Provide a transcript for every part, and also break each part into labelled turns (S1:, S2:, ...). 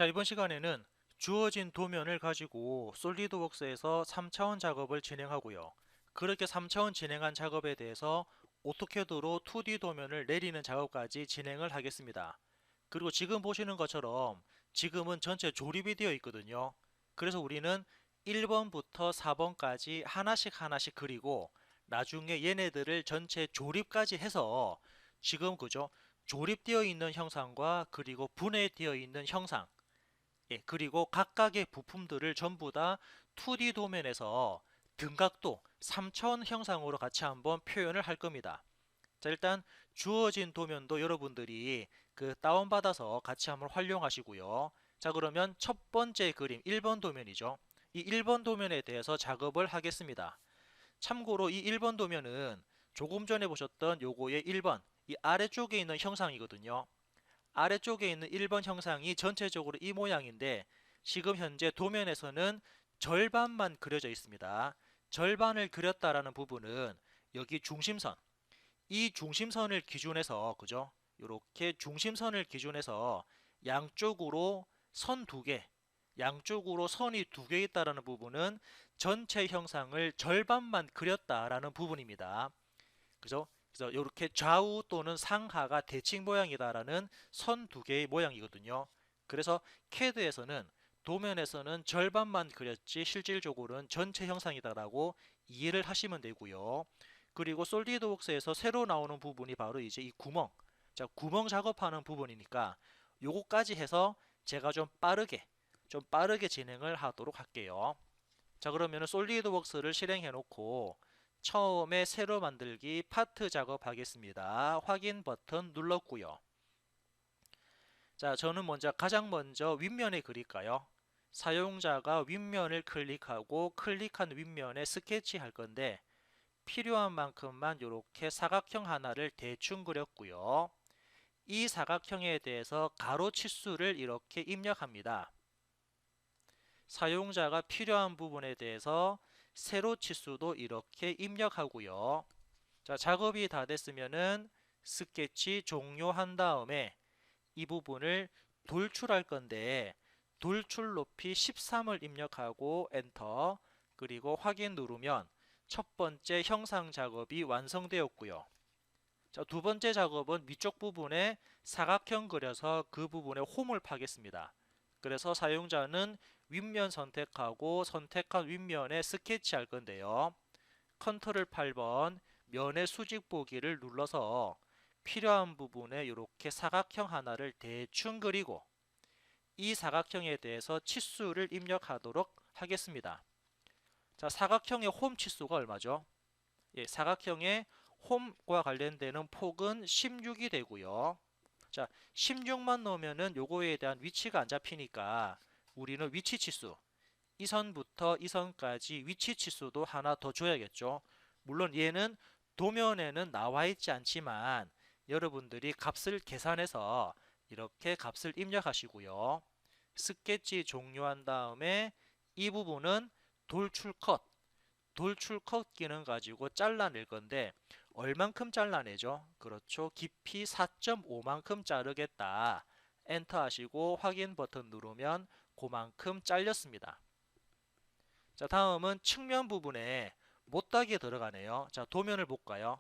S1: 자, 이번 시간에는 주어진 도면을 가지고 솔리드웍스에서 3차원 작업을 진행하고요. 그렇게 3차원 진행한 작업에 대해서 오토캐드로 2D 도면을 내리는 작업까지 진행을 하겠습니다. 그리고 지금 보시는 것처럼 지금은 전체 조립이 되어 있거든요. 그래서 우리는 1번부터 4번까지 하나씩 하나씩 그리고 나중에 얘네들을 전체 조립까지 해서 지금 그죠? 조립되어 있는 형상과 그리고 분해되어 있는 형상, 그리고 각각의 부품들을 전부 다 2D 도면에서 등각도 3차원 형상으로 같이 한번 표현을 할 겁니다. 자, 일단 주어진 도면도 여러분들이 다운받아서 같이 한번 활용하시고요. 자, 그러면 첫 번째 그림 1번 도면이죠. 이 1번 도면에 대해서 작업을 하겠습니다. 참고로 이 1번 도면은 조금 전에 보셨던 요거의 1번, 이 아래쪽에 있는 형상이거든요. 아래쪽에 있는 1번 형상이 전체적으로 이 모양인데 지금 현재 도면에서는 절반만 그려져 있습니다. 절반을 그렸다라는 부분은 여기 중심선, 이 중심선을 기준해서 그죠? 이렇게 중심선을 기준해서 양쪽으로 선 두 개, 양쪽으로 선이 두 개 있다라는 부분은 전체 형상을 절반만 그렸다라는 부분입니다. 그죠? 그래서 이렇게 좌우 또는 상하가 대칭 모양이다라는 선 두 개의 모양이거든요. 그래서 CAD에서는 도면에서는 절반만 그렸지 실질적으로는 전체 형상이다라고 이해를 하시면 되고요. 그리고 솔리드웍스에서 새로 나오는 부분이 바로 이제 이 구멍. 자, 구멍 작업하는 부분이니까 요거까지 해서 제가 좀 빠르게 진행을 하도록 할게요. 자, 그러면 솔리드웍스를 실행해 놓고 처음에 새로 만들기 파트 작업하겠습니다. 확인 버튼 눌렀고요. 자, 저는 가장 먼저 윗면에 그릴까요? 사용자가 윗면을 클릭하고 클릭한 윗면에 스케치 할 건데 필요한 만큼만 이렇게 사각형 하나를 대충 그렸고요. 이 사각형에 대해서 가로 치수를 이렇게 입력합니다. 사용자가 필요한 부분에 대해서 세로 치수도 이렇게 입력하고요. 자, 작업이 다 됐으면은 스케치 종료한 다음에 이 부분을 돌출할 건데 돌출 높이 13을 입력하고 엔터, 그리고 확인 누르면 첫 번째 형상 작업이 완성되었고요. 자, 두 번째 작업은 위쪽 부분에 사각형 그려서 그 부분에 홈을 파겠습니다. 그래서 사용자는 윗면 선택하고 선택한 윗면에 스케치 할 건데요. 컨트롤 8번 면의 수직 보기를 눌러서 필요한 부분에 이렇게 사각형 하나를 대충 그리고 이 사각형에 대해서 치수를 입력하도록 하겠습니다. 자, 사각형의 홈 치수가 얼마죠? 사각형의 홈과 관련되는 폭은 16이 되고요. 자, 16만 넣으면은 요거에 대한 위치가 안 잡히니까 우리는 위치 치수, 이 선부터 이 선까지 위치 치수도 하나 더 줘야겠죠. 물론 얘는 도면에는 나와 있지 않지만 여러분들이 값을 계산해서 이렇게 값을 입력하시고요. 스케치 종료한 다음에 이 부분은 돌출 컷 기능 가지고 잘라낼 건데 얼만큼 잘라내죠? 그렇죠. 깊이 4.5만큼 자르겠다. 엔터 하시고 확인 버튼 누르면 그만큼 잘렸습니다. 자, 다음은 측면 부분에 못따기 들어가네요. 자, 도면을 볼까요?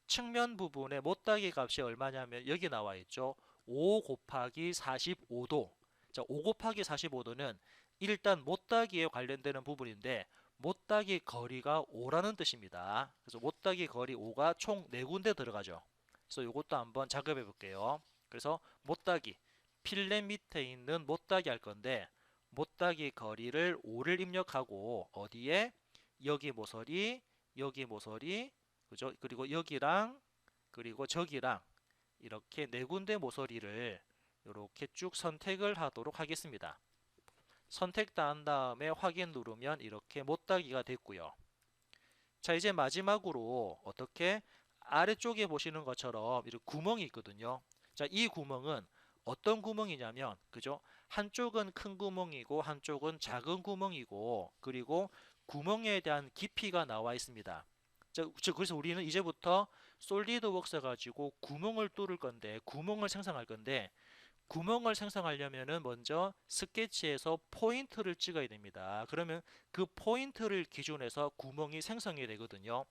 S1: 측면 부분에 못따기 값이 얼마냐면 여기 나와 있죠. 5 곱하기 45도. 자, 5 곱하기 45도는 일단 못따기에 관련되는 부분인데 못따기 거리가 5라는 뜻입니다. 그래서 못따기 거리 5가 총 4군데 들어가죠. 그래서 이것도 한번 작업해 볼게요. 그래서 못따기, 필렛 밑에 있는 못따기 할 건데 못따기 거리를 5를 입력하고 어디에? 여기 모서리, 여기 모서리, 그죠? 그리고 여기랑 그리고 저기랑 이렇게 4군데 모서리를 이렇게 쭉 선택을 하도록 하겠습니다. 선택 다 한 다음에 확인 누르면 이렇게 못따기가 됐고요. 자, 이제 마지막으로 어떻게 아래쪽에 보시는 것처럼 이렇게 구멍이 있거든요. 자, 이 구멍은 어떤 구멍이냐면 그죠? 한쪽은 큰 구멍이고 한쪽은 작은 구멍이고 그리고 구멍에 대한 깊이가 나와 있습니다. 자, 그래서 우리는 이제부터 솔리드웍스 가지고 구멍을 뚫을 건데 구멍을 생성할 건데 구멍을 생성하려면은 먼저 스케치에서 포인트를 찍어야 됩니다. 그러면 그 포인트를 기준해서 구멍이 생성이 되거든요.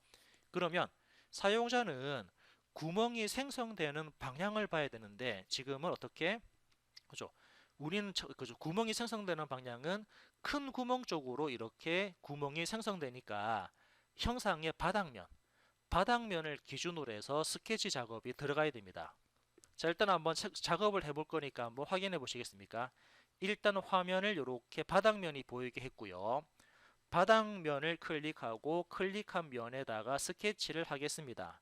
S1: 그러면 사용자는 구멍이 생성되는 방향을 봐야 되는데 지금은 어떻게? 그죠? 우리는 그죠? 구멍이 생성되는 방향은 큰 구멍 쪽으로 이렇게 구멍이 생성되니까 형상의 바닥면을 기준으로 해서 스케치 작업이 들어가야 됩니다. 자, 일단 한번 작업을 해볼 거니까 한번 확인해 보시겠습니까? 일단 화면을 이렇게 바닥면이 보이게 했고요. 바닥면을 클릭하고 클릭한 면에다가 스케치를 하겠습니다.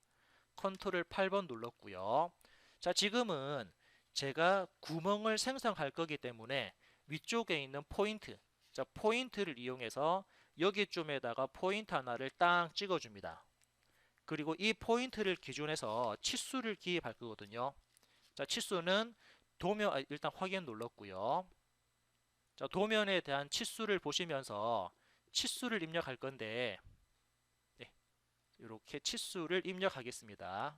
S1: 컨트롤 8번 눌렀고요. 자, 지금은 제가 구멍을 생성할 거기 때문에 위쪽에 있는 포인트, 자, 포인트를 이용해서 여기쯤에다가 포인트 하나를 딱 찍어줍니다. 그리고 이 포인트를 기준해서 치수를 기입할 거거든요. 자, 치수는 도면, 일단 확인 눌렀고요. 자, 도면에 대한 치수를 보시면서 치수를 입력할 건데, 네, 이렇게 치수를 입력하겠습니다.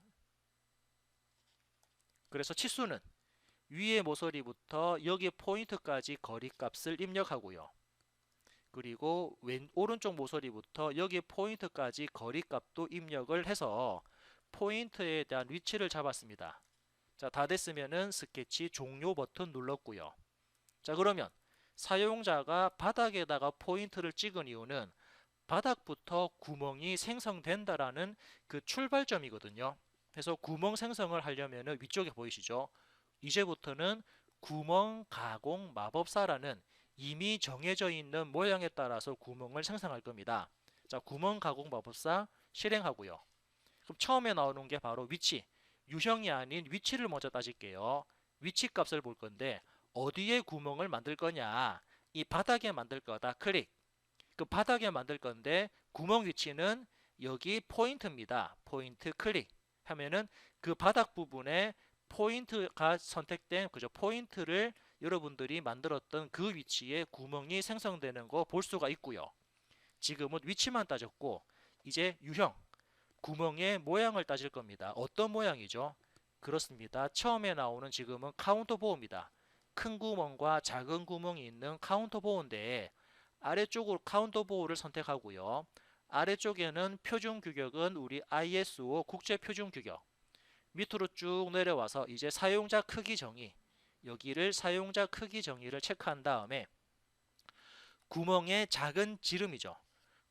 S1: 그래서 치수는 위의 모서리부터 여기 포인트까지 거리값을 입력하고요. 그리고 오른쪽 모서리부터 여기 포인트까지 거리값도 입력을 해서 포인트에 대한 위치를 잡았습니다. 자, 다 됐으면은 스케치 종료 버튼 눌렀고요. 자, 그러면 사용자가 바닥에다가 포인트를 찍은 이유는 바닥부터 구멍이 생성된다라는 그 출발점이거든요. 그래서 구멍 생성을 하려면 위쪽에 보이시죠? 이제부터는 구멍 가공 마법사라는 이미 정해져 있는 모양에 따라서 구멍을 생성할 겁니다. 자, 구멍 가공 마법사 실행하고요. 그럼 처음에 나오는 게 바로 위치, 유형이 아닌 위치를 먼저 따질게요. 위치 값을 볼 건데 어디에 구멍을 만들 거냐? 이 바닥에 만들 거다. 클릭. 그 바닥에 만들 건데 구멍 위치는 여기 포인트입니다. 포인트 클릭 하면은 그 바닥 부분에 포인트가 선택된 그죠? 포인트를 여러분들이 만들었던 그 위치에 구멍이 생성되는 거 볼 수가 있고요. 지금은 위치만 따졌고 이제 유형, 구멍의 모양을 따질 겁니다. 어떤 모양이죠? 그렇습니다. 처음에 나오는 지금은 카운터 보호입니다. 큰 구멍과 작은 구멍이 있는 카운터 보호인데 아래쪽으로 카운터 보호를 선택하고요. 아래쪽에는 표준 규격은 우리 ISO 국제 표준 규격. 밑으로 쭉 내려와서 이제 사용자 크기 정의, 여기를 사용자 크기 정의를 체크한 다음에 구멍의 작은 지름이죠.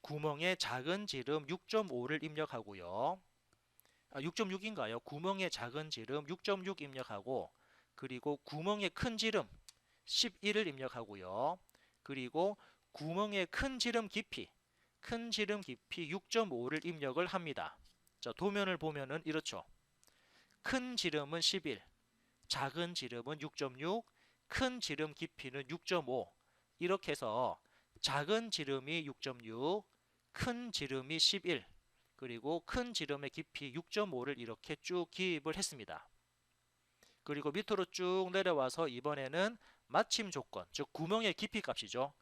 S1: 구멍의 작은 지름 6.5를 입력하고요. 6.6인가요? 구멍의 작은 지름 6.6 입력하고 그리고 구멍의 큰 지름 11을 입력하고요. 그리고 구멍의 큰 지름 깊이 6.5를 입력을 합니다. 자, 도면을 보면은 이렇죠. 큰 지름은 11, 작은 지름은 6.6, 큰 지름 깊이는 6.5. 이렇게 해서 작은 지름이 6.6, 큰 지름이 11, 그리고 큰 지름의 깊이 6.5를 이렇게 쭉 기입을 했습니다. 그리고 밑으로 쭉 내려와서 이번에는 마침 조건, 즉 구멍의 깊이 값이죠.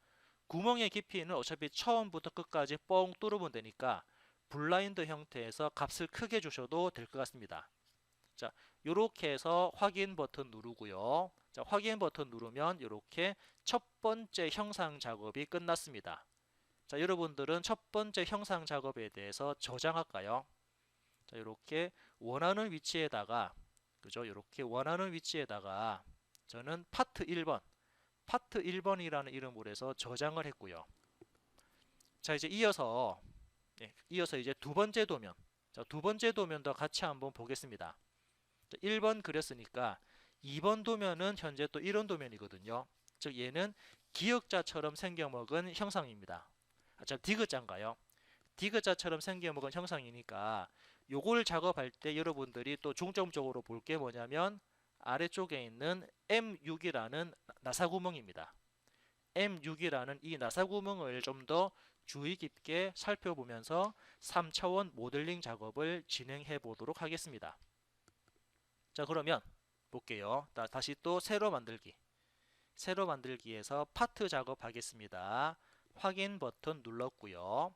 S1: 구멍의 깊이는 어차피 처음부터 끝까지 뻥 뚫으면 되니까 블라인드 형태에서 값을 크게 주셔도 될 것 같습니다. 자, 이렇게 해서 확인 버튼 누르고요. 자, 확인 버튼 누르면 이렇게 첫 번째 형상 작업이 끝났습니다. 자, 여러분들은 첫 번째 형상 작업에 대해서 저장할까요? 자, 이렇게 원하는 위치에다가 그죠? 이렇게 원하는 위치에다가 저는 파트 1번이라는 이름으로 해서 저장을 했고요. 자, 이제 이어서 이제 두 번째 도면. 자, 두 번째 도면도 같이 한번 보겠습니다. 1번 그렸으니까 2번 도면은 현재 또 이런 도면이거든요. 즉 얘는 기역자처럼 생겨먹은 형상입니다. 자, 디귿자인가요? 디귿자처럼 생겨먹은 형상이니까 요걸 작업할 때 여러분들이 또 중점적으로 볼 게 뭐냐면 아래쪽에 있는 M6이라는 나사구멍입니다. M6이라는 이 나사구멍을 좀 더 주의 깊게 살펴보면서 3차원 모델링 작업을 진행해 보도록 하겠습니다. 자, 그러면 볼게요. 다시 또 새로 만들기에서 파트 작업하겠습니다. 확인 버튼 눌렀고요.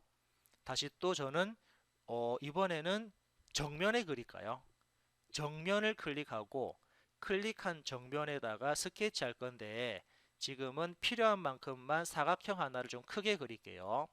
S1: 다시 또 저는 이번에는 정면에 그릴까요? 정면을 클릭하고 클릭한 정면에다가 스케치할 건데 지금은 필요한 만큼만 사각형 하나를 좀 크게 그릴게요.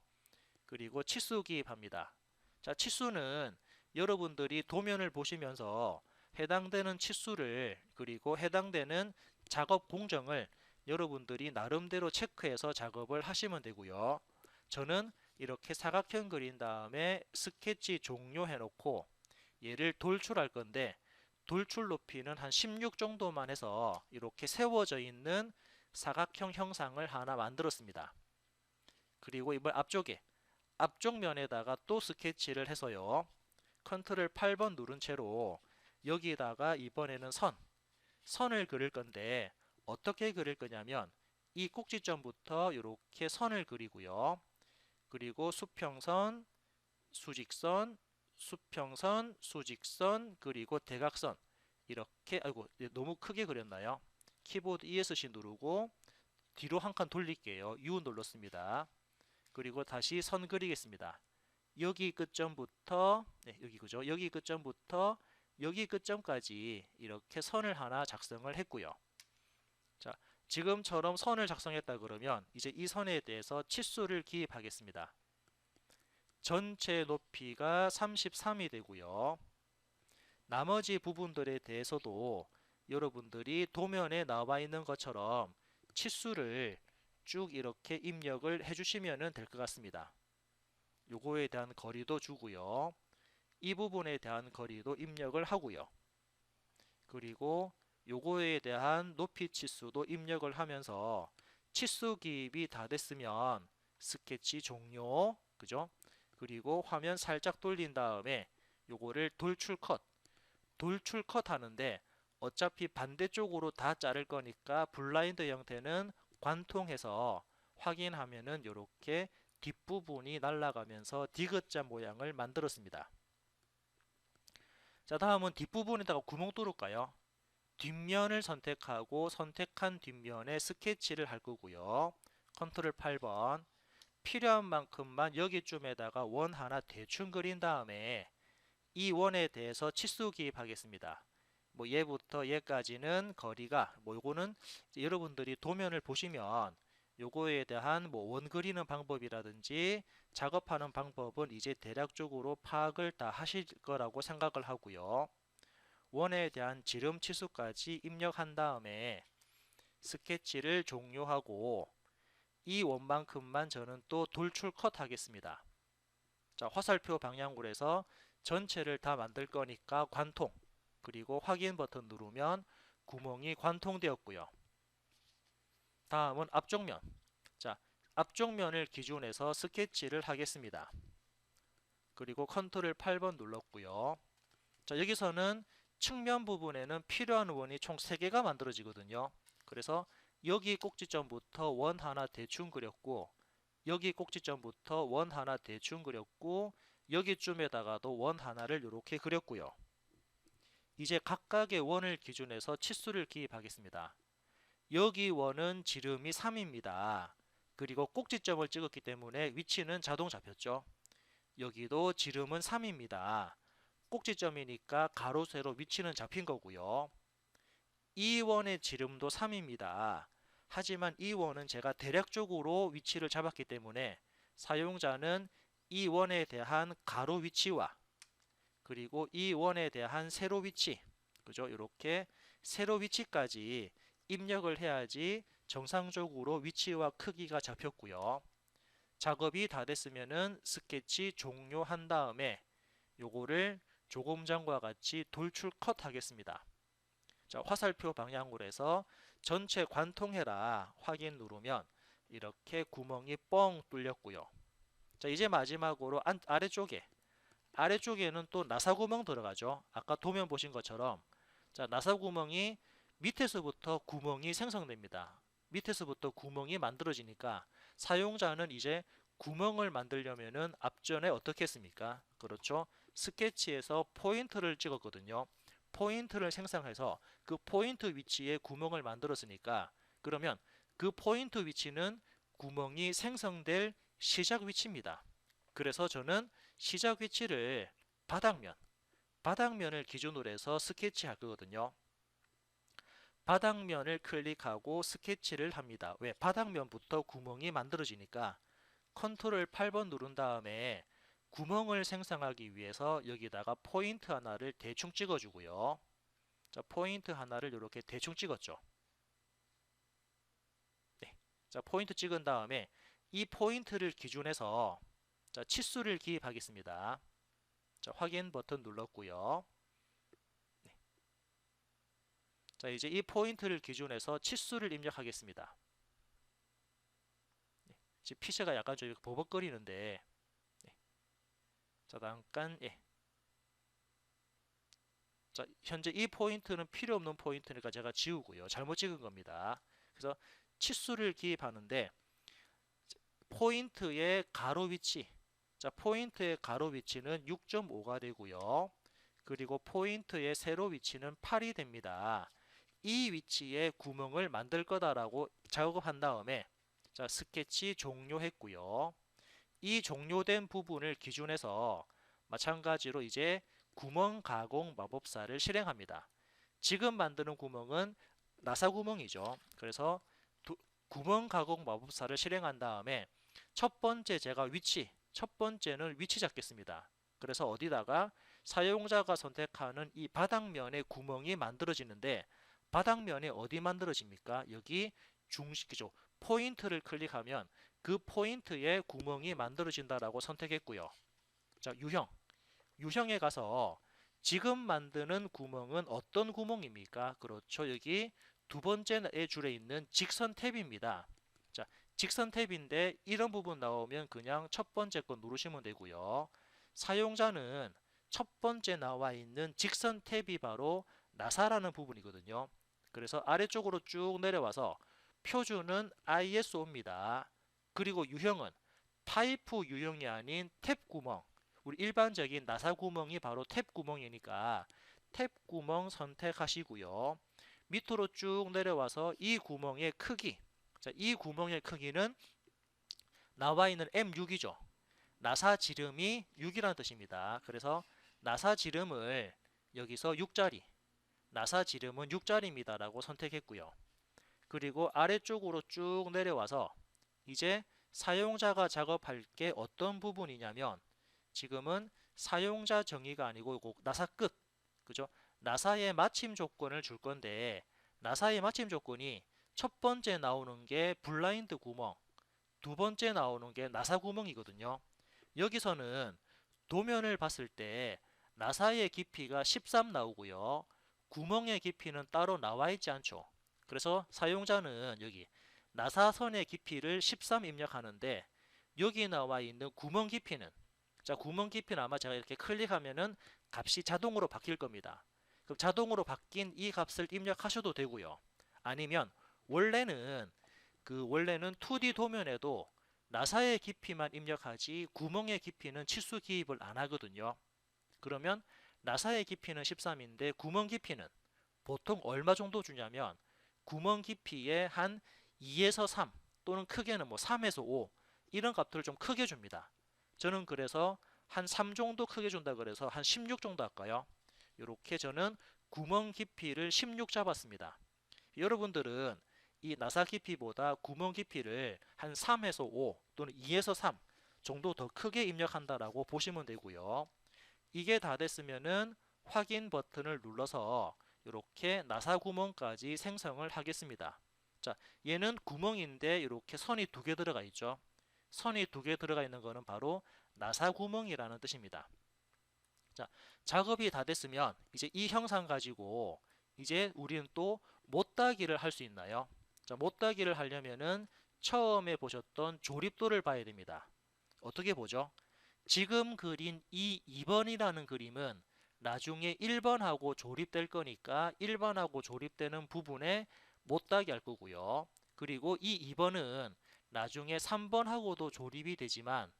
S1: 그리고 치수 기입합니다. 자, 치수는 여러분들이 도면을 보시면서 해당되는 치수를 그리고 해당되는 작업 공정을 여러분들이 나름대로 체크해서 작업을 하시면 되고요. 저는 이렇게 사각형 그린 다음에 스케치 종료해 놓고 얘를 돌출할 건데 돌출 높이는 한 16 정도만 해서 이렇게 세워져 있는 사각형 형상을 하나 만들었습니다. 그리고 이번 앞쪽 면에다가 또 스케치를 해서요. 컨트롤 8번 누른 채로 여기다가 이번에는 선을 그릴 건데 어떻게 그릴 거냐면 이 꼭지점부터 이렇게 선을 그리고요. 그리고 수평선, 수직선, 수평선, 수직선, 그리고 대각선 이렇게 아이고 너무 크게 그렸나요? 키보드 ESC 누르고 뒤로 한 칸 돌릴게요. U 눌렀습니다. 그리고 다시 선 그리겠습니다. 여기 끝점부터 여기 그죠? 여기 끝점부터 여기 끝점까지 이렇게 선을 하나 작성을 했고요. 자, 지금처럼 선을 작성했다 그러면 이제 이 선에 대해서 치수를 기입하겠습니다. 전체 높이가 33이 되고요. 나머지 부분들에 대해서도 여러분들이 도면에 나와 있는 것처럼 치수를 쭉 이렇게 입력을 해주시면 될 것 같습니다. 요거에 대한 거리도 주고요. 이 부분에 대한 거리도 입력을 하고요. 그리고 요거에 대한 높이 치수도 입력을 하면서 치수 기입이 다 됐으면 스케치 종료, 그죠? 그리고 화면 살짝 돌린 다음에 요거를 돌출 컷 하는데 어차피 반대쪽으로 다 자를 거니까 블라인드 형태는 관통해서 확인하면은 요렇게 뒷부분이 날아가면서 디귿자 모양을 만들었습니다. 자, 다음은 뒷부분에다가 구멍 뚫을까요? 뒷면을 선택하고 선택한 뒷면에 스케치를 할 거고요. 컨트롤 8번 필요한 만큼만 여기쯤에다가 원 하나 대충 그린 다음에 이 원에 대해서 치수 기입하겠습니다. 뭐 얘부터 얘까지는 거리가 뭐 요거는 여러분들이 도면을 보시면 요거에 대한 뭐 원 그리는 방법이라든지 작업하는 방법은 이제 대략적으로 파악을 다 하실 거라고 생각을 하고요. 원에 대한 지름 치수까지 입력한 다음에 스케치를 종료하고 이 원만큼만 저는 또 돌출 컷 하겠습니다. 자, 화살표 방향으로 해서 전체를 다 만들 거니까 관통 그리고 확인 버튼 누르면 구멍이 관통되었고요. 다음은 앞쪽 면. 자, 앞쪽 면을 기준해서 스케치를 하겠습니다. 그리고 컨트롤 8번 눌렀고요. 자, 여기서는 측면 부분에는 필요한 원이 총 3개가 만들어지거든요. 그래서 여기 꼭지점부터 원 하나 대충 그렸고 여기 꼭지점부터 원 하나 대충 그렸고 여기쯤에다가도 원 하나를 이렇게 그렸고요. 이제 각각의 원을 기준해서 치수를 기입하겠습니다. 여기 원은 지름이 3입니다. 그리고 꼭지점을 찍었기 때문에 위치는 자동 잡혔죠. 여기도 지름은 3입니다. 꼭지점이니까 가로 세로 위치는 잡힌 거고요. 이 원의 지름도 3입니다. 하지만 이 원은 제가 대략적으로 위치를 잡았기 때문에 사용자는 이 원에 대한 가로 위치와 그리고 이 원에 대한 세로 위치, 그죠? 이렇게 세로 위치까지 입력을 해야지 정상적으로 위치와 크기가 잡혔고요. 작업이 다 됐으면은 스케치 종료한 다음에 요거를 조금 전과 같이 돌출 컷 하겠습니다. 자, 화살표 방향으로 해서 전체 관통해라 확인 누르면 이렇게 구멍이 뻥 뚫렸고요. 자, 이제 마지막으로 아래쪽에는 또 나사구멍 들어가죠. 아까 도면 보신 것처럼 자, 나사구멍이 밑에서부터 구멍이 생성됩니다. 밑에서부터 구멍이 만들어지니까 사용자는 이제 구멍을 만들려면은 앞전에 어떻게 했습니까? 그렇죠. 스케치에서 포인트를 찍었거든요. 포인트를 생성해서 그 포인트 위치에 구멍을 만들었으니까 그러면 그 포인트 위치는 구멍이 생성될 시작 위치입니다. 그래서 저는 시작 위치를 바닥면을 기준으로 해서 스케치할 거거든요. 바닥면을 클릭하고 스케치를 합니다. 왜? 바닥면부터 구멍이 만들어지니까 컨트롤 8번 누른 다음에 구멍을 생성하기 위해서 여기다가 포인트 하나를 대충 찍어주고요. 자, 포인트 하나를 이렇게 대충 찍었죠. 네. 자, 포인트 찍은 다음에 이 포인트를 기준해서 자, 치수를 기입하겠습니다. 자, 확인 버튼 눌렀고요. 네. 자, 이제 이 포인트를 기준해서 치수를 입력하겠습니다. 네. 지금 피셔가 약간 좀 버벅거리는데 네. 자, 잠깐 예. 자, 현재 이 포인트는 필요 없는 포인트니까 제가 지우고요. 잘못 찍은 겁니다. 그래서 치수를 기입하는데 포인트의 가로 위치, 자, 포인트의 가로 위치는 6.5가 되고요. 그리고 포인트의 세로 위치는 8이 됩니다. 이 위치에 구멍을 만들 거다라고 작업한 다음에 자, 스케치 종료했고요. 이 종료된 부분을 기준해서 마찬가지로 이제 구멍 가공 마법사를 실행합니다. 지금 만드는 구멍은 나사 구멍이죠. 그래서 구멍 가공 마법사를 실행한 다음에 첫 번째 제가 첫 번째는 위치 잡겠습니다. 그래서 어디다가 사용자가 선택하는 이 바닥면에 구멍이 만들어지는데 바닥면에 어디 만들어집니까? 여기 중식이죠. 포인트를 클릭하면 그 포인트에 구멍이 만들어진다라고 선택했고요. 자, 유형에 가서 지금 만드는 구멍은 어떤 구멍입니까? 그렇죠. 여기 두 번째 줄에 있는 직선 탭입니다. 자, 직선 탭인데 이런 부분 나오면 그냥 첫 번째 거 누르시면 되고요. 사용자는 첫 번째 나와 있는 직선 탭이 바로 나사라는 부분이거든요. 그래서 아래쪽으로 쭉 내려와서 표준은 ISO입니다. 그리고 유형은 파이프 유형이 아닌 탭 구멍. 우리 일반적인 나사 구멍이 바로 탭 구멍이니까 탭 구멍 선택하시고요. 밑으로 쭉 내려와서 이 구멍의 크기. 자, 이 구멍의 크기는 나와 있는 M6이죠. 나사 지름이 6이라는 뜻입니다. 그래서 나사 지름을 여기서 6짜리, 나사 지름은 6짜리입니다 라고 선택했고요. 그리고 아래쪽으로 쭉 내려와서 이제 사용자가 작업할 게 어떤 부분이냐면 지금은 사용자 정의가 아니고 나사 끝, 그죠? 나사의 마침 조건을 줄 건데 나사의 마침 조건이 첫 번째 나오는 게 블라인드 구멍, 두 번째 나오는 게 나사 구멍이거든요. 여기서는 도면을 봤을 때 나사의 깊이가 13 나오고요. 구멍의 깊이는 따로 나와 있지 않죠. 그래서 사용자는 여기 나사선의 깊이를 13 입력하는데 여기 나와 있는 구멍 깊이는 자, 구멍 깊이는 아마 제가 이렇게 클릭하면은 값이 자동으로 바뀔 겁니다. 그럼 자동으로 바뀐 이 값을 입력하셔도 되고요. 아니면 원래는 2D 도면에도 나사의 깊이만 입력하지 구멍의 깊이는 치수 기입을 안 하거든요. 그러면 나사의 깊이는 13인데 구멍 깊이는 보통 얼마 정도 주냐면 구멍 깊이의 한 2에서 3 또는 크게는 뭐 3에서 5 이런 값들을 좀 크게 줍니다. 저는 그래서 한 3 정도 크게 준다 그래서 한 16 정도 할까요? 이렇게 저는 구멍 깊이를 16 잡았습니다. 여러분들은 이 나사 깊이보다 구멍 깊이를 한 3에서 5 또는 2에서 3 정도 더 크게 입력한다라고 보시면 되고요. 이게 다 됐으면은 확인 버튼을 눌러서 이렇게 나사 구멍까지 생성을 하겠습니다. 자, 얘는 구멍인데 이렇게 선이 두 개 들어가 있죠. 선이 두 개 들어가 있는 거는 바로 나사 구멍이라는 뜻입니다. 자, 작업이 다 됐으면 이제 이 형상 가지고 이제 우리는 또 못따기를 할 수 있나요? 자, 못따기를 하려면은 처음에 보셨던 조립도를 봐야 됩니다. 어떻게 보죠? 지금 그린 이 2번이라는 그림은 나중에 1번하고 조립될 거니까 1번하고 조립되는 부분에 못따기 할 거고요. 그리고 이 2번은 나중에 3번하고도 조립이 되지만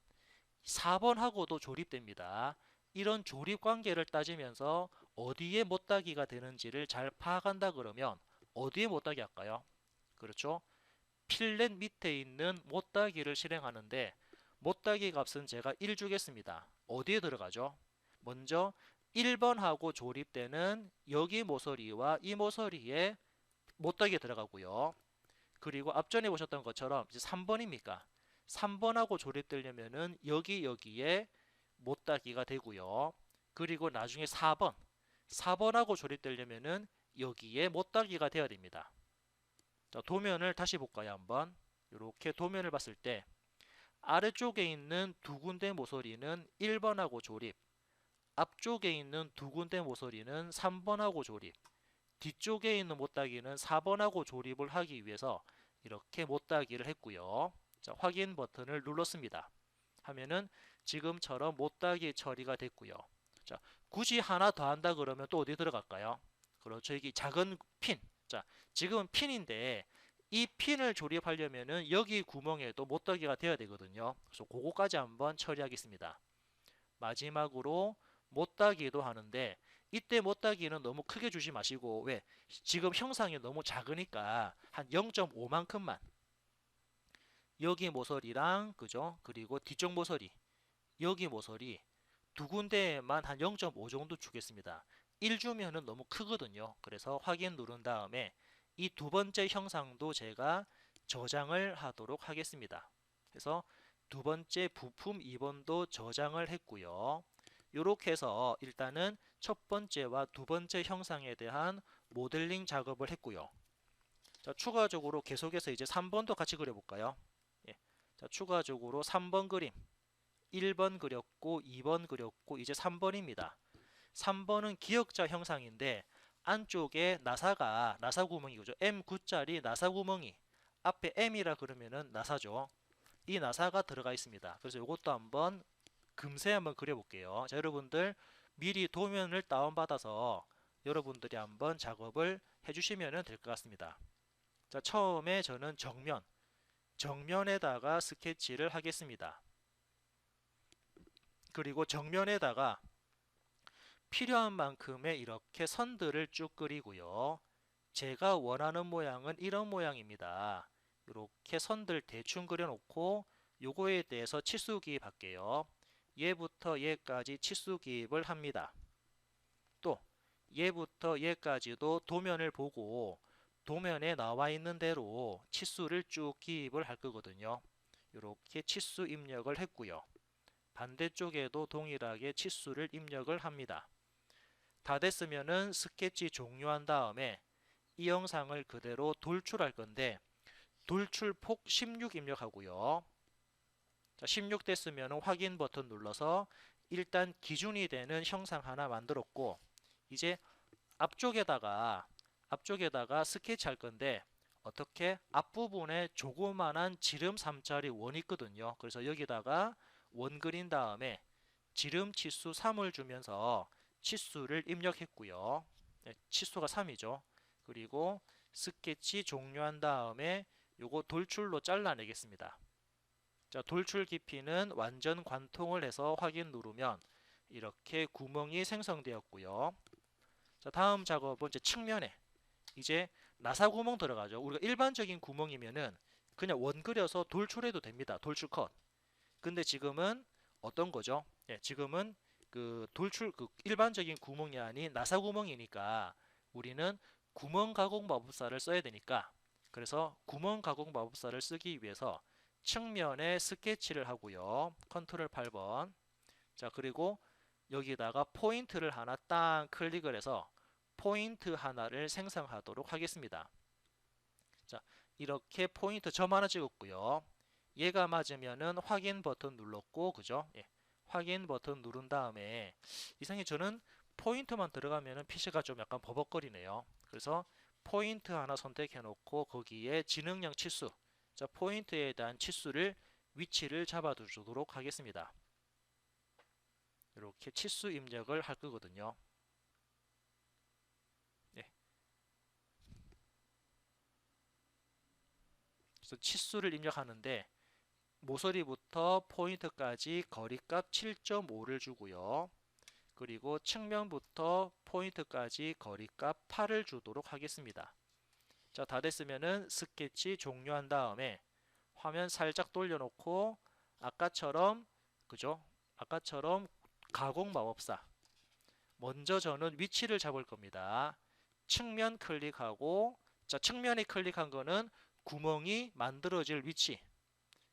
S1: 4번하고도 조립됩니다. 이런 조립 관계를 따지면서 어디에 못따기가 되는지를 잘 파악한다 그러면 어디에 못따기 할까요? 그렇죠? 필렛 밑에 있는 못따기를 실행하는데 못따기 값은 제가 1 주겠습니다. 어디에 들어가죠? 먼저 1번하고 조립되는 여기 모서리와 이 모서리에 못다기 들어가고요. 그리고 앞전에 보셨던 것처럼 이제 3번입니까? 3번하고 조립되려면은 여기에 못다기가 되고요. 그리고 나중에 4번하고 조립되려면은 여기에 못다기가 되어야 됩니다. 자, 도면을 다시 볼까요? 한번. 이렇게 도면을 봤을 때 아래쪽에 있는 두 군데 모서리는 1번하고 조립, 앞쪽에 있는 두 군데 모서리는 3번하고 조립, 뒤쪽에 있는 못다기는 4번하고 조립을 하기 위해서 이렇게 못다기를 했고요. 자, 확인 버튼을 눌렀습니다. 하면은 지금처럼 못다기 처리가 됐고요. 자, 굳이 하나 더 한다 그러면 또 어디 들어갈까요? 그렇죠. 여기 작은 핀. 자, 지금은 핀인데 이 핀을 조립하려면은 여기 구멍에도 못다기가 되어야 되거든요. 그래서 그거까지 한번 처리하겠습니다. 마지막으로 못다기도 하는데 이때 못다기는 너무 크게 주지 마시고 왜? 지금 형상이 너무 작으니까 한 0.5만큼만 여기 모서리랑 그죠? 그리고 뒤쪽 모서리 여기 모서리 두 군데에만 한 0.5 정도 주겠습니다. 1 주면은 너무 크거든요. 그래서 확인 누른 다음에 이 두 번째 형상도 제가 저장을 하도록 하겠습니다. 그래서 두 번째 부품 2번도 저장을 했고요. 이렇게 해서 일단은 첫 번째와 두 번째 형상에 대한 모델링 작업을 했고요. 자, 추가적으로 계속해서 이제 3번도 같이 그려볼까요? 예. 자, 추가적으로 3번 그림 1번 그렸고 2번 그렸고 이제 3번입니다. 3번은 기역자 형상인데 안쪽에 나사 구멍이 그죠? M9짜리 나사 구멍이 앞에 M이라 그러면은 나사죠. 이 나사가 들어가 있습니다. 그래서 이것도 한번 금세 한번 그려볼게요. 자, 여러분들 미리 도면을 다운받아서 여러분들이 한번 작업을 해주시면 될 것 같습니다. 자, 처음에 저는 정면에다가 스케치를 하겠습니다. 그리고 정면에다가 필요한 만큼의 이렇게 선들을 쭉 그리고요. 제가 원하는 모양은 이런 모양입니다. 이렇게 선들 대충 그려놓고 요거에 대해서 치수 기입할게요. 얘부터 얘까지 치수 기입을 합니다. 또 얘부터 얘까지도 도면을 보고 도면에 나와 있는 대로 치수를 쭉 기입을 할 거거든요. 이렇게 치수 입력을 했고요. 반대쪽에도 동일하게 치수를 입력을 합니다. 다 됐으면은 스케치 종료한 다음에 이 영상을 그대로 돌출할 건데 돌출폭 16 입력하고요. 자, 16 됐으면 확인 버튼 눌러서 일단 기준이 되는 형상 하나 만들었고 이제 앞쪽에다가 스케치 할 건데 어떻게 앞부분에 조그만한 지름 3짜리 원이 있거든요. 그래서 여기다가 원 그린 다음에 지름 치수 3을 주면서 치수를 입력했고요. 네, 치수가 3이죠. 그리고 스케치 종료한 다음에 요거 돌출로 잘라내겠습니다. 자, 돌출 깊이는 완전 관통을 해서 확인 누르면 이렇게 구멍이 생성되었고요. 자, 다음 작업은 이제 측면에 이제 나사 구멍 들어가죠. 우리가 일반적인 구멍이면은 그냥 원 그려서 돌출해도 됩니다. 돌출 컷. 근데 지금은 어떤 거죠? 예, 지금은 그 일반적인 구멍이 아닌 나사 구멍이니까 우리는 구멍 가공 마법사를 써야 되니까 그래서 구멍 가공 마법사를 쓰기 위해서 측면에 스케치를 하고요. 컨트롤 8번. 자, 그리고 여기다가 포인트를 하나 딱 클릭을 해서 포인트 하나를 생성하도록 하겠습니다. 자, 이렇게 포인트 점 하나 찍었고요. 얘가 맞으면은 확인 버튼 눌렀고, 그죠? 예. 확인 버튼 누른 다음에 이상하게 저는 포인트만 들어가면은 PC가 좀 약간 버벅거리네요. 그래서 포인트 하나 선택해 놓고 거기에 지능형 치수, 자, 포인트에 대한 치수를 위치를 잡아 주도록 하겠습니다. 이렇게 치수 입력을 할 거거든요. 네. 그래서 치수를 입력하는데 모서리부터 포인트까지 거리값 7.5를 주고요. 그리고 측면부터 포인트까지 거리값 8을 주도록 하겠습니다. 자, 다 됐으면은 스케치 종료한 다음에 화면 살짝 돌려놓고 아까처럼 그죠? 아까처럼 가공 마법사 먼저 저는 위치를 잡을 겁니다. 측면 클릭하고 자, 측면에 클릭한 거는 구멍이 만들어질 위치,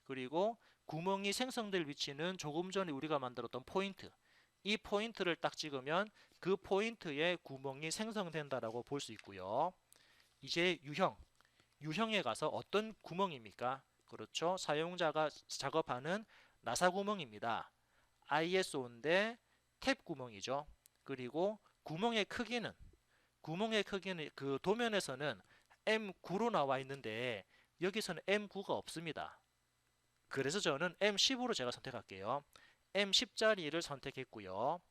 S1: 그리고 구멍이 생성될 위치는 조금 전에 우리가 만들었던 포인트, 이 포인트를 딱 찍으면 그 포인트에 구멍이 생성된다라고 볼 수 있고요. 이제 유형에 가서 어떤 구멍입니까? 그렇죠. 사용자가 작업하는 나사 구멍입니다. ISO인데 탭 구멍이죠. 그리고 구멍의 크기는 그 도면에서는 M9로 나와 있는데 여기서는 M9가 없습니다. 그래서 저는 M10으로 제가 선택할게요. M10짜리를 선택했고요.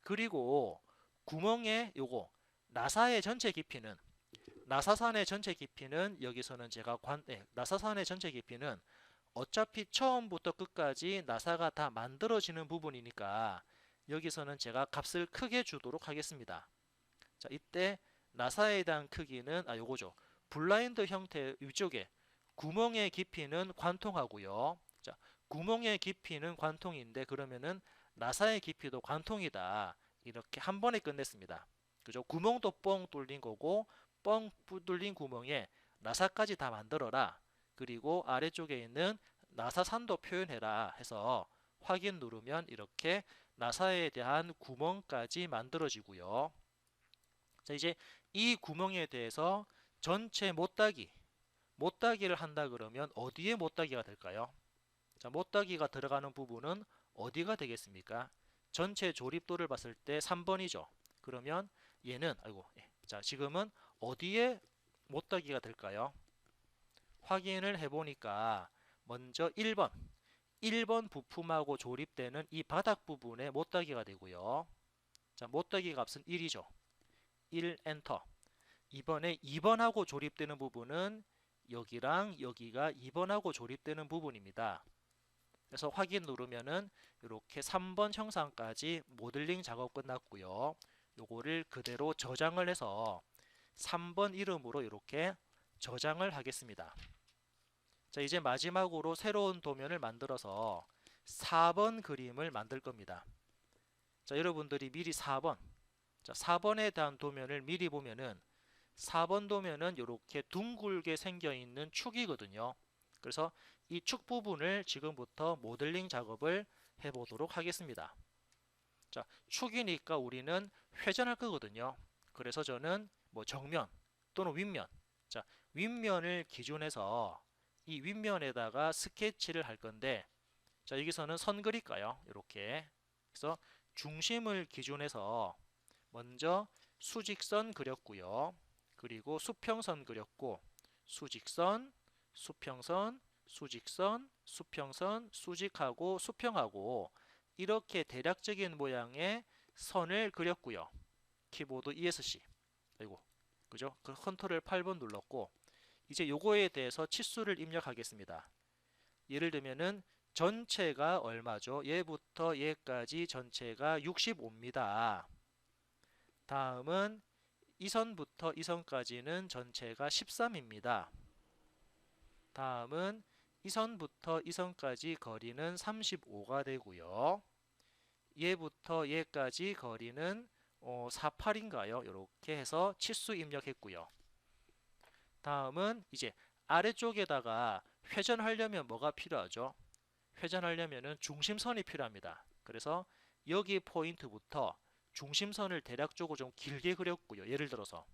S1: 그리고 구멍의 요거 나사의 전체 깊이는 나사산의 전체 깊이는 여기서는 제가 나사산의 전체 깊이는 어차피 처음부터 끝까지 나사가 다 만들어지는 부분이니까 여기서는 제가 값을 크게 주도록 하겠습니다. 자, 이때 나사에 대한 크기는 요거죠. 블라인드 형태 위쪽에 구멍의 깊이는 관통하고요. 자, 구멍의 깊이는 관통인데 그러면은 나사의 깊이도 관통이다. 이렇게 한 번에 끝냈습니다. 그죠? 구멍도 뻥 뚫린 거고 뻥 뚫린 구멍에 나사까지 다 만들어라. 그리고 아래쪽에 있는 나사산도 표현해라 해서 확인 누르면 이렇게 나사에 대한 구멍까지 만들어지고요. 자, 이제 이 구멍에 대해서 전체 못따기를 한다 그러면 어디에 못따기가 될까요? 자, 못따기가 들어가는 부분은 어디가 되겠습니까? 전체 조립도를 봤을 때 3번이죠. 그러면 얘는 자, 지금은 어디에 못따기가 될까요? 확인을 해보니까 먼저 1번 부품하고 조립되는 이 바닥 부분에 못따기가 되고요. 자, 못따기 값은 1이죠. 1 엔터. 이번에 2번하고 조립되는 부분은 여기랑 여기가 2번하고 조립되는 부분입니다. 그래서 확인 누르면은 이렇게 3번 형상까지 모델링 작업 끝났고요. 요거를 그대로 저장을 해서 3번 이름으로 이렇게 저장을 하겠습니다. 자, 이제 마지막으로 새로운 도면을 만들어서 4번 그림을 만들 겁니다. 자, 여러분들이 미리 4번, 자, 4번에 대한 도면을 미리 보면은 4번 도면은 이렇게 둥글게 생겨 있는 축이거든요. 그래서 이 축 부분을 지금부터 모델링 작업을 해보도록 하겠습니다. 자, 축이니까 우리는 회전할 거거든요. 그래서 저는 뭐 정면 또는 윗면, 자, 윗면을 기준해서 이 윗면에다가 스케치를 할 건데, 자, 여기서는 선 그릴까요? 이렇게. 그래서 중심을 기준해서 먼저 수직선 그렸고요. 그리고 수평선 그렸고, 수직선, 수평선, 수직선, 수평선, 수직하고 수평하고 이렇게 대략적인 모양의 선을 그렸고요. 키보드 ESC. 그죠? 그 컨트롤 8번 눌렀고, 이제 요거에 대해서 치수를 입력하겠습니다. 예를 들면은 전체가 얼마죠? 얘부터 얘까지 전체가 65입니다. 다음은 이 선부터 이 선까지는 전체가 13입니다. 다음은 이 선부터 이 선까지 거리는 35가 되고요. 얘부터 얘까지 거리는 48인가요? 이렇게 해서 치수 입력했고요. 다음은 이제 아래쪽에다가 회전하려면 뭐가 필요하죠? 회전하려면 중심선이 필요합니다. 그래서 여기 포인트부터 중심선을 대략적으로 좀 길게 그렸고요. 예를 들어서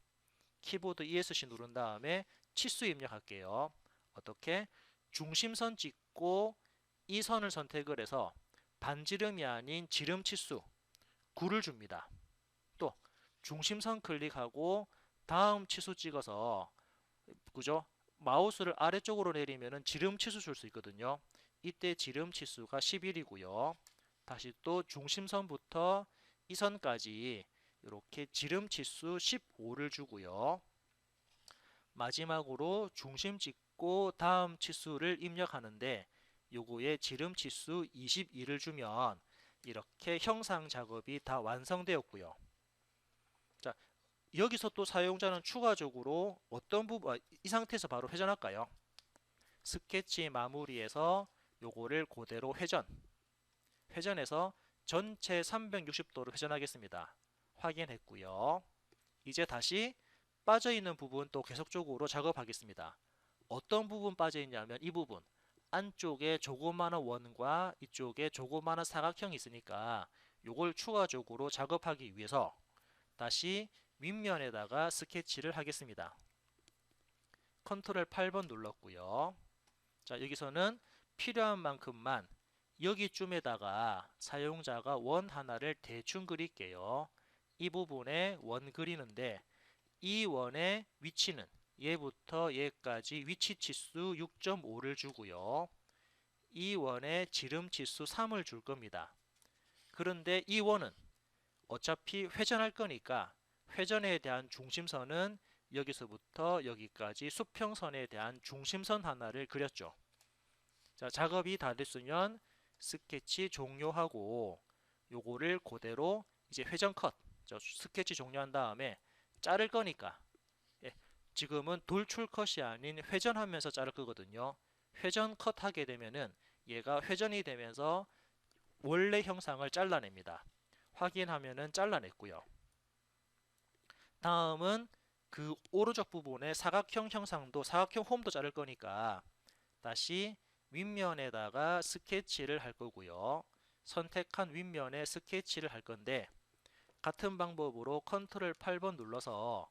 S1: 키보드 ESC 누른 다음에 치수 입력할게요. 어떻게? 중심선 찍고 이 선을 선택을 해서 반지름이 아닌 지름 치수 9를 줍니다. 또 중심선 클릭하고 다음 치수 찍어서, 그죠? 마우스를 아래쪽으로 내리면 지름 치수 줄 수 있거든요. 이때 지름 치수가 11이고요. 다시 또 중심선부터 이 선까지 이렇게 지름 치수 15를 주고요. 마지막으로 중심 찍고 다음 치수를 입력하는데 요거에 지름 치수 22를 주면 이렇게 형상 작업이 다 완성되었고요. 자, 여기서 또 사용자는 추가적으로 어떤 부분, 이 상태에서 바로 회전할까요? 스케치 마무리해서 요거를 그대로 회전해서 전체 360도로 회전하겠습니다. 확인했고요. 이제 다시 빠져있는 부분 또 계속적으로 작업하겠습니다. 어떤 부분 빠져있냐면 이 부분 안쪽에 조그마한 원과 이쪽에 조그마한 사각형이 있으니까 요걸 추가적으로 작업하기 위해서 다시 윗면에다가 스케치를 하겠습니다. 컨트롤 8번 눌렀고요. 자, 여기서는 필요한 만큼만 여기쯤에다가 사용자가 원 하나를 대충 그릴게요. 이 부분에 원 그리는데 이 원의 위치는 얘부터 얘까지 위치 치수 6.5를 주고요. 이 원의 지름 치수 3을 줄 겁니다. 그런데 이 원은 어차피 회전할 거니까 회전에 대한 중심선은 여기서부터 여기까지 수평선에 대한 중심선 하나를 그렸죠. 자, 작업이 다 됐으면 스케치 종료하고 요거를 그대로 이제 회전 컷, 스케치 종료한 다음에 자를 거니까 지금은 돌출 컷이 아닌 회전하면서 자를 거거든요. 회전 컷 하게 되면은 얘가 회전이 되면서 원래 형상을 잘라냅니다. 확인하면은 잘라냈고요. 다음은 그 오른쪽 부분에 사각형 형상도 사각형 홈도 자를 거니까 다시 윗면에다가 스케치를 할 거고요. 선택한 윗면에 스케치를 할 건데 같은 방법으로 컨트롤 8번 눌러서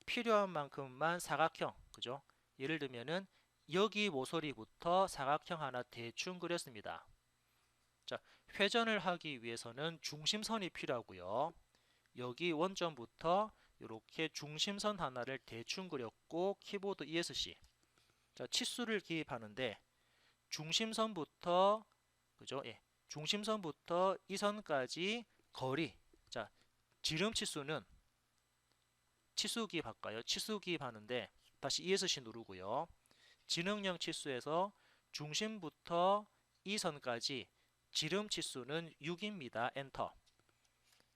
S1: 필요한 만큼만 사각형, 그죠? 예를 들면은 여기 모서리부터 사각형 하나 대충 그렸습니다. 자, 회전을 하기 위해서는 중심선이 필요하고요. 여기 원점부터 이렇게 중심선 하나를 대충 그렸고 키보드 ESC. 자, 치수를 기입하는데 중심선부터 그죠? 예. 중심선부터 이 선까지 거리. 자, 지름 치수는 치수 기입할까요? 치수 기입하는데 다시 ESC 누르고요. 지능형 치수에서 중심부터 이 선까지 지름 치수는 6입니다. 엔터.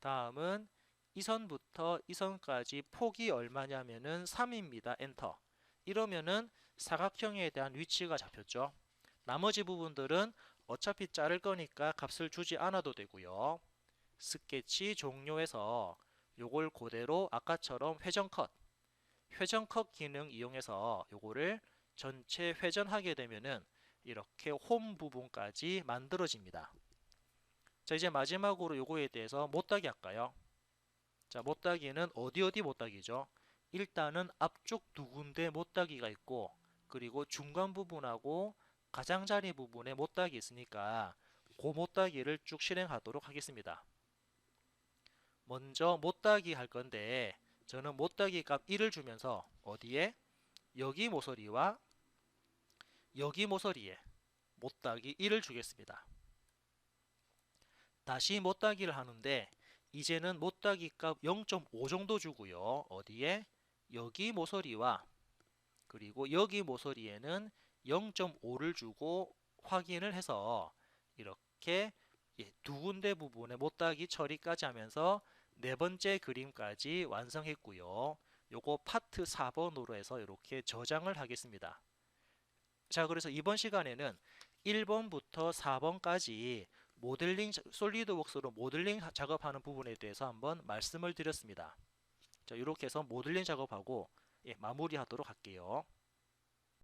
S1: 다음은 이 선부터 이 선까지 폭이 얼마냐면은 3입니다. 엔터. 이러면은 사각형에 대한 위치가 잡혔죠. 나머지 부분들은 어차피 자를 거니까 값을 주지 않아도 되고요. 스케치 종료해서 요걸 그대로 아까처럼 회전 컷 기능 이용해서 요거를 전체 회전하게 되면은 이렇게 홈 부분까지 만들어집니다. 자, 이제 마지막으로 요거에 대해서 못따기 할까요? 자, 못따기는 어디 못따기죠? 일단은 앞쪽 두 군데 못따기가 있고 그리고 중간 부분하고 가장자리 부분에 못따기 있으니까 그 못따기를 쭉 실행하도록 하겠습니다. 먼저 못따기 할 건데 저는 못따기 값 1을 주면서 어디에? 여기 모서리와 여기 모서리에 못따기 1을 주겠습니다. 다시 못따기를 하는데 이제는 못따기 값 0.5 정도 주고요. 어디에? 여기 모서리와 그리고 여기 모서리에는 0.5를 주고 확인을 해서 이렇게 두 군데 부분에 못따기 처리까지 하면서 네 번째 그림까지 완성했고요. 요거 파트 4번으로 해서 이렇게 저장을 하겠습니다. 자, 그래서 이번 시간에는 1번부터 4번까지 모델링 솔리드웍스로 모델링 작업하는 부분에 대해서 한번 말씀을 드렸습니다. 자, 이렇게 해서 모델링 작업하고 마무리하도록 할게요.